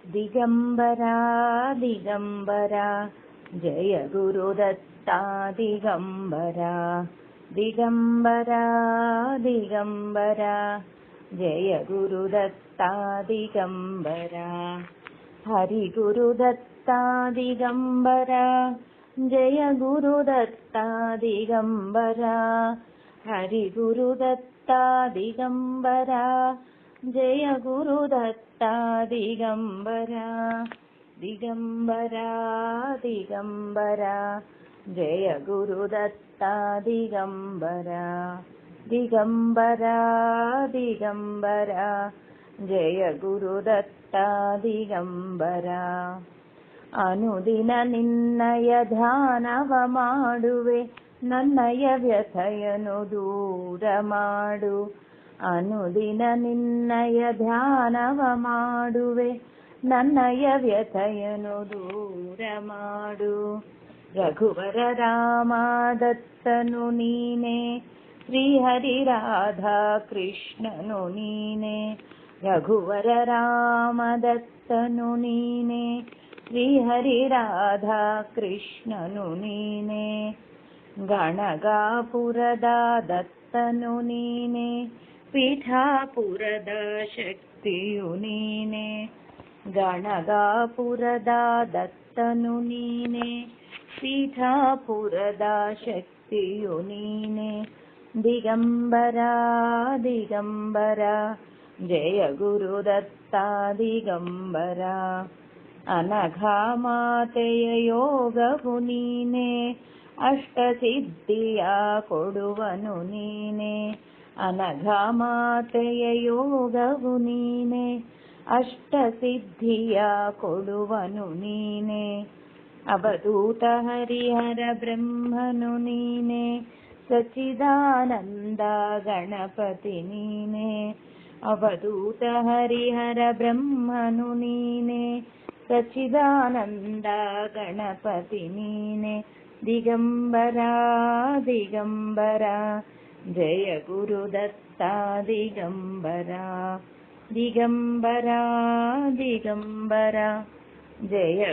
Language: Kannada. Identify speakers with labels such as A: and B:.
A: ದಿಗಂಬರ ದಿಗಂಬರ ಜಯ ಗುರುದತ್ತ ದಿಗಂಬರ ದಿಗಂಬರ ದಿಗಂಬರ ಜಯ ಗುರುದತ್ತ ದಿಗಂಬರ ಹರಿ ಗುರುದತ್ತ ದಿಗಂಬರ ಜಯ ಗುರುದತ್ತ ದಿಗಂಬರ ಹರಿ ಗುರುದತ್ತ ದಿಗಂಬರ ಜಯ ಗುರುದತ್ತ ದಿಗಂಬರ ದಿಗಂಬರ ದಿಗಂಬರ ಜಯ ಗುರುದತ್ತ ದಿಗಂಬರ ದಿಗಂಬರ ದಿಗಂಬರ ಜಯ ಗುರುದತ್ತ ದಿಗಂಬರ ಅನುದಿನ ನಿನ್ನಯ ಧ್ಯಾನವ ಮಾಡುವೆ ನನ್ನಯ ವ್ಯಥೆಯನ್ನು ದೂರ ಮಾಡು ಅನುದಿನ ನಿನ್ನಯ ಧ್ಯಾನವ ಮಾಡುವೆ ನನ್ನಯ ವ್ಯಥೆಯನ್ನು ದೂರ ಮಾಡು ರಘುವರ ರಾಮ ದತ್ತನು ನೀನೆ ಶ್ರೀಹರಿ ರಾಧಾ ಕೃಷ್ಣನು ನೀನೆ ರಘುವರ ರಾಮ ದತ್ತನು ನೀನೆ ಶ್ರೀಹರಿ ರಾಧಾ ಕೃಷ್ಣನು ನೀನೆ ಗಣಗಾಪುರದ ದತ್ತನು ನೀನೆ ಪೀಠಾಪುರದ ಶಕ್ತಿಯು ನೀನೆ ಗಣಗಾಪುರದ ದತ್ತನು ನೀನೆ ಪೀಠಾಪುರದ ಶಕ್ತಿಯು ನೀನೆ ದಿಗಂಬರ ದಿಗಂಬರ ಜಯ ಗುರುದತ್ತ ದಿಗಂಬರ ಅನಘಾ ಮಾತೆಯ ಯೋಗವು ನೀನೆ ಅಷ್ಟಸಿದ್ಧಿಯ ಕೊಡುವನು ನೀನೆ ಅನಘಾ ಮಾತೆಯ ಯೋಗವು ನೀನೆ ಅಷ್ಟಸಿದ್ಧಿಯ ಕೊಡುವನು ನೀನೆ ಅವಧೂತ ಹರಿಹರ ಬ್ರಹ್ಮನು ನೀನೆ ಸಚ್ಚಿದಾನಂದ ಗಣಪತಿ ನೀನೆ ಅವಧೂತ ಹರಿಹರ ಬ್ರಹ್ಮನು ನೀನೆ ಸಚ್ಚಿದಾನಂದ ಗಣಪತಿ ನೀನೆ ದಿಗಂಬರ ದಿಗಂಬರ ಜಯ ಗುರುದತ್ತ ದಿಗಂಬರ ದಿಗಂಬರ ದಿಗಂಬರ ಜಯ